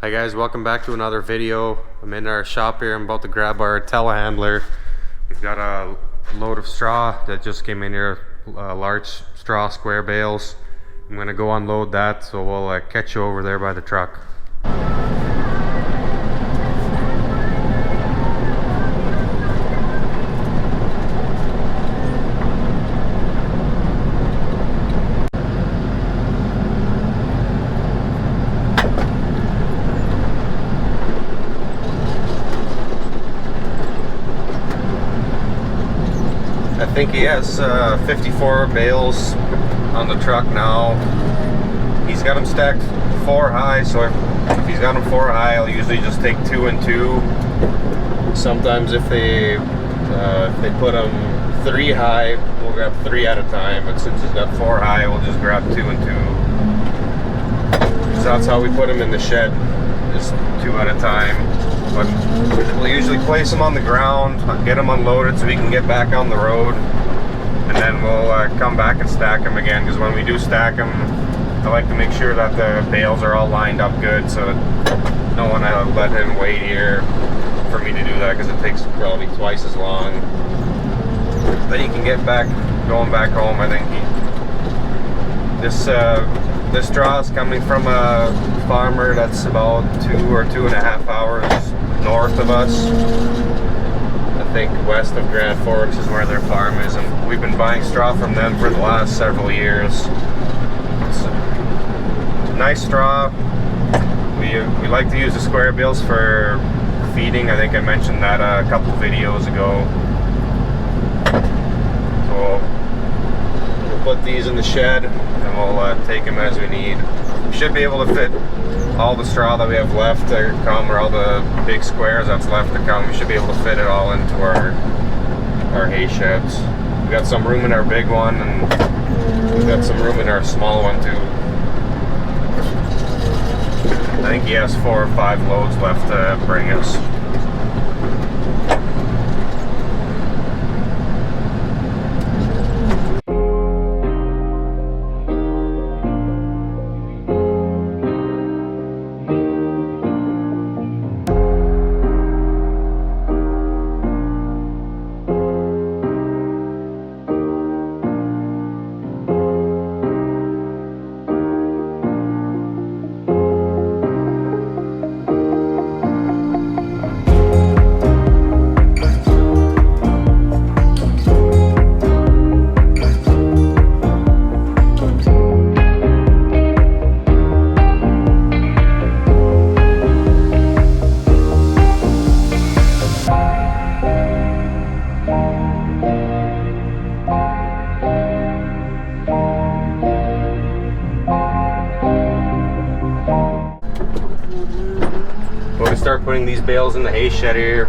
Hi guys, welcome back to another video. I'm in our shop here. I'm about to grab our telehandler. We've got a load of straw that just came in here, large straw square bales. I'm gonna go unload that, so we'll catch you over there by the truck. I think he has 54 bales on the truck now. He's got them stacked 4 high, so if he's got them 4 high, I'll usually just take 2 and 2. Sometimes if they put them 3 high, we'll grab 3 at a time, but since he's got 4 high, we'll just grab 2 and 2. So that's how we put them in the shed, just 2 at a time. But we'll usually place them on the ground, get them unloaded so we can get back on the road, and then we'll come back and stack them again, because when we do stack them, I like to make sure that the bales are all lined up good, so that no one let him wait here for me to do that, because it takes probably twice as long. Then he can get back, going back home. I think this straw is coming from a farmer that's about 2 or 2.5 hours north of us. I think west of Grand Forks is where their farm is, and we've been buying straw from them for the last several years. It's nice straw. We like to use the square bales for feeding. I think I mentioned that a couple videos ago. So we'll put these in the shed and we'll take them as we need. We should be able to fit all the straw that we have left to come, or all the big squares that's left to come. We should be able to fit it all into our hay sheds. We got some room in our big one, and we've got some room in our small one too. I think he has 4 or 5 loads left to bring us. We're going to start putting these bales in the hay shed here.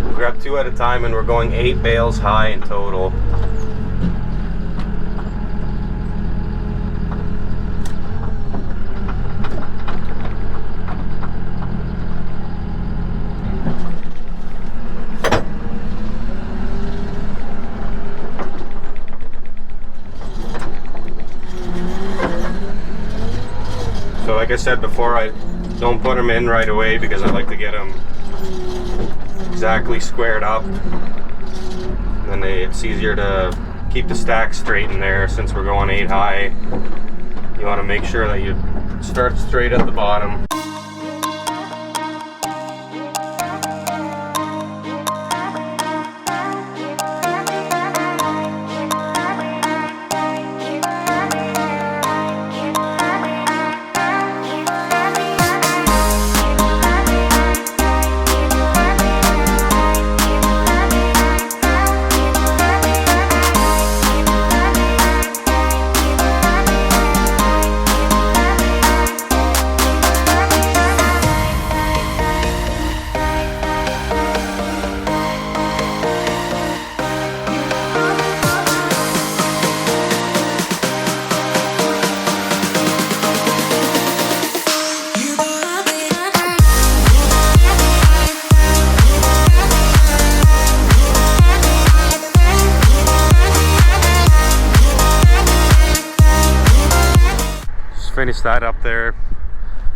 We grab 2 at a time, and we're going 8 bales high in total. So like I said before, I don't put them in right away because I like to get them exactly squared up. And then it's easier to keep the stack straight in there. Since we're going 8 high, you want to make sure that you start straight at the bottom. finish that up there.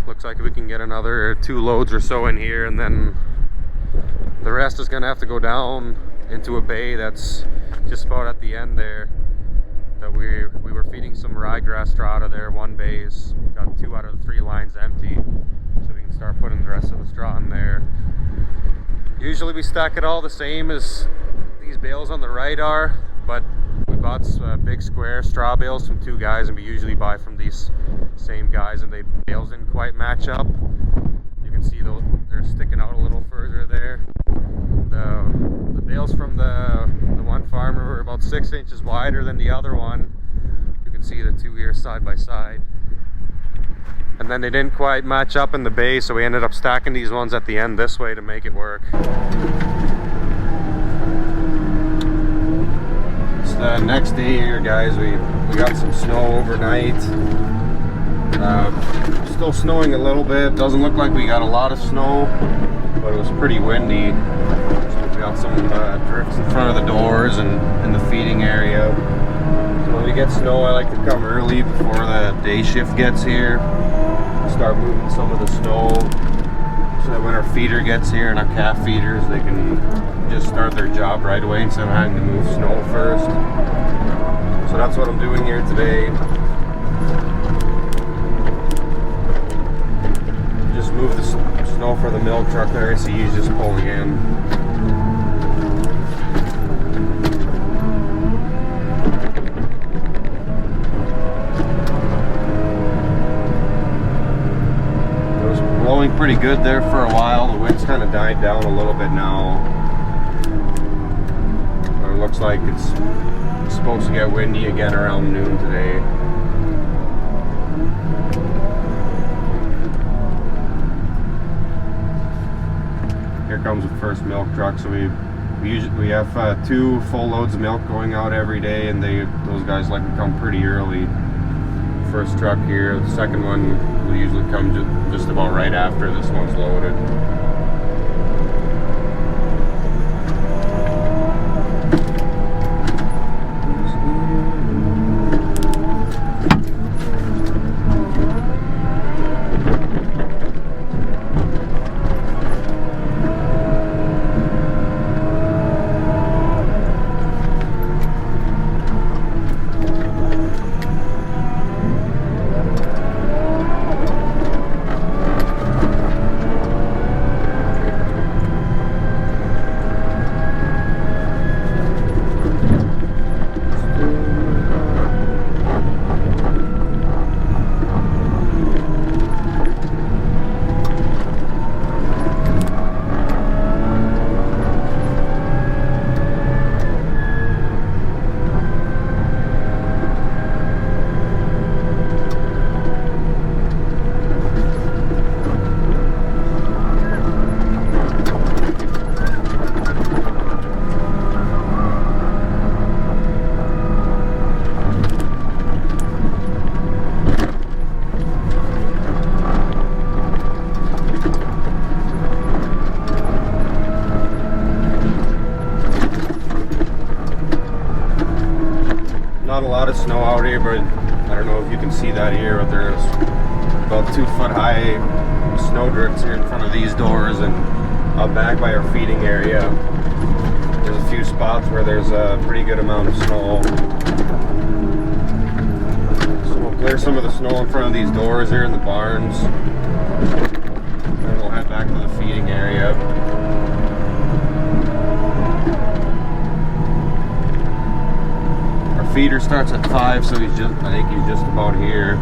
Looks like we can get another 2 loads or so in here, and then the rest is gonna have to go down into a bay that's just about at the end there. That we were feeding some ryegrass straw out of there. 1 bay's got 2 out of the 3 lines empty, so we can start putting the rest of the straw in there. Usually we stack it all the same as these bales on the right are, but we bought big square straw bales from 2 guys, and we usually buy from these same guys, and they bales didn't quite match up. You can see they're sticking out a little further there. The bales from the one farmer were about 6 inches wider than the other one. You can see the 2 here side by side. And then they didn't quite match up in the bay, so we ended up stacking these ones at the end this way to make it work. It's the next day here, guys. We got some snow overnight. Still snowing a little bit. Doesn't look like we got a lot of snow, but it was pretty windy. So we got some drifts in front of the doors and in the feeding area. So when we get snow, I like to come early before the day shift gets here. Start moving some of the snow so that when our feeder gets here and our calf feeders, they can just start their job right away instead of having to move snow first. So that's what I'm doing here today. Just move the snow for the milk truck there. I see he's just pulling in. Blowing pretty good there for a while. The wind's kind of died down a little bit now. But it looks like it's supposed to get windy again around noon today. Here comes the first milk truck. So we have 2 full loads of milk going out every day, and those guys like to come pretty early. First truck here, the second one will usually come just about right after this one's loaded. Not a lot of snow out here, but I don't know if you can see that here, but there's about 2 foot high snow drifts here in front of these doors, and out back by our feeding area there's a few spots where there's a pretty good amount of snow. So we'll clear some of the snow in front of these doors here in the barns, and then we'll head back to the feeding area. Feeder starts at 5, so I think he's just about here.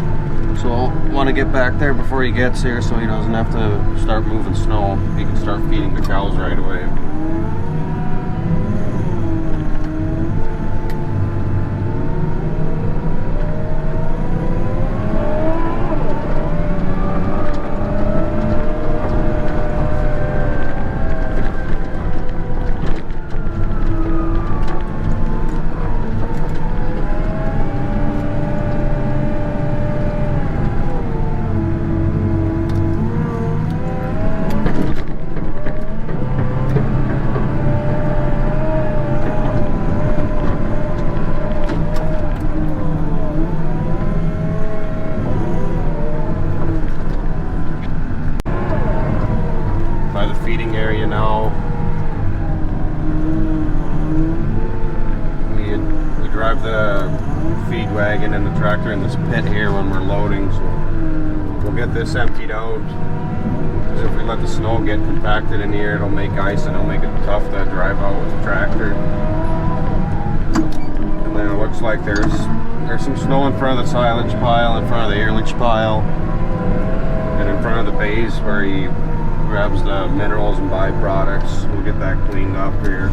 So I'll want to get back there before he gets here so he doesn't have to start moving snow. He can start feeding the cows right away. drive the feed wagon and the tractor in this pit here when we're loading, so we'll get this emptied out. Because if we let the snow get compacted in here, it'll make ice and it'll make it tough to drive out with the tractor. And then it looks like there's some snow in front of the silage pile, in front of the earlage pile, and in front of the base where he grabs the minerals and byproducts. We'll get that cleaned up here.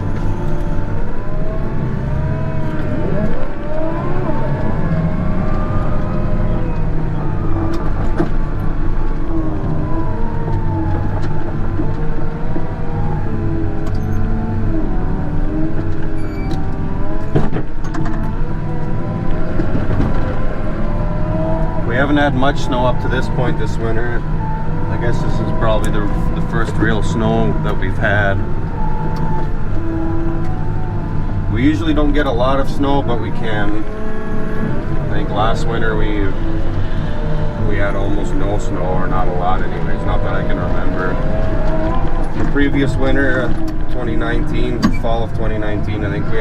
We haven't had much snow up to this point this winter. I guess this is probably the first real snow that we've had. We usually don't get a lot of snow, but we can. I think last winter we had almost no snow, or not a lot anyways, not that I can remember. The previous winter, 2019, fall of 2019, I think we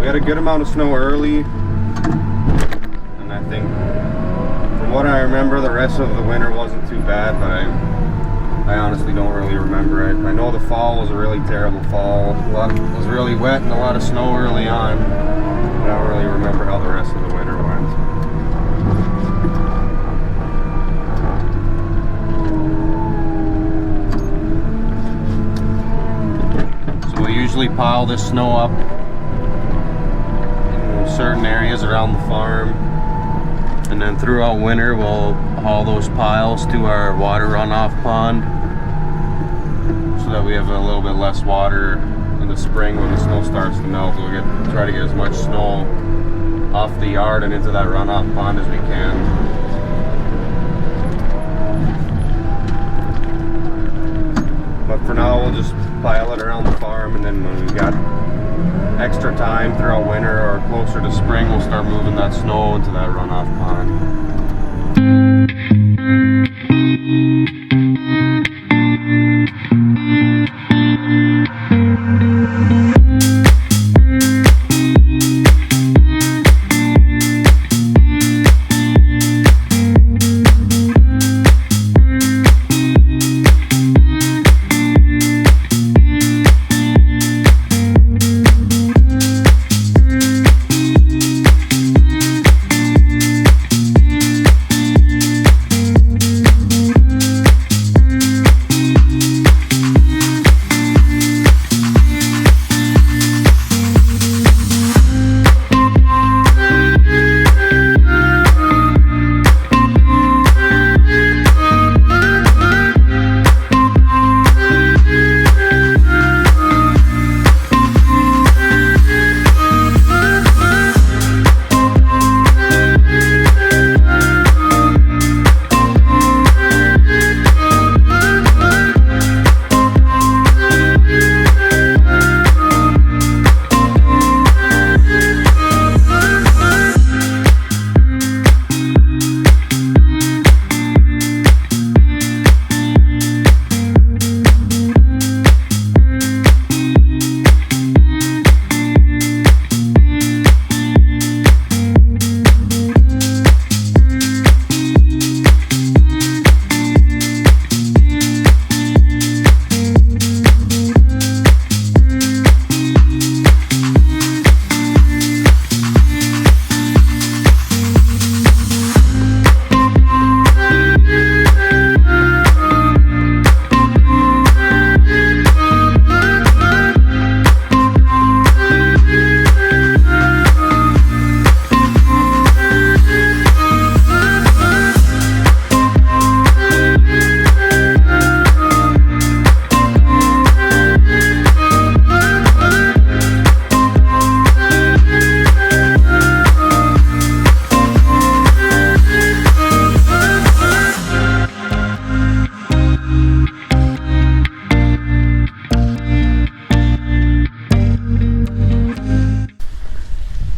had a good amount of snow early, and I think from what I remember, the rest of the winter wasn't too bad, but I honestly don't really remember it. I know the fall was a really terrible fall. It was really wet and a lot of snow early on, but I don't really remember how the rest of the winter went. So we usually pile this snow up in certain areas around the farm. And then throughout winter, we'll haul those piles to our water runoff pond so that we have a little bit less water in the spring when the snow starts to melt. We'll try to get as much snow off the yard and into that runoff pond as we can. But for now, we'll just pile it around the farm, and then when we've got extra time throughout winter or closer to spring, we'll start moving that snow into that runoff pond.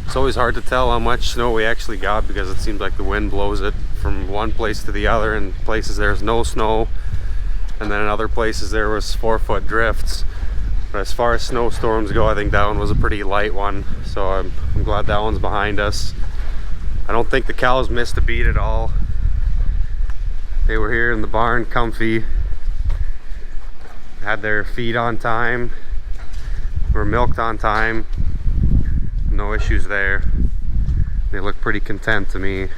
It's always hard to tell how much snow we actually got because it seems like the wind blows it from one place to the other, and places there's no snow, and then in other places there was 4-foot drifts. But as far as snowstorms go, I think that one was a pretty light one, so I'm glad that one's behind us. I don't think the cows missed a beat at all. They were here in the barn comfy, had their feed on time, were milked on time, no issues there. They look pretty content to me.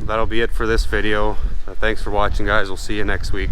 That'll be it for this video. Thanks for watching, guys. We'll see you next week.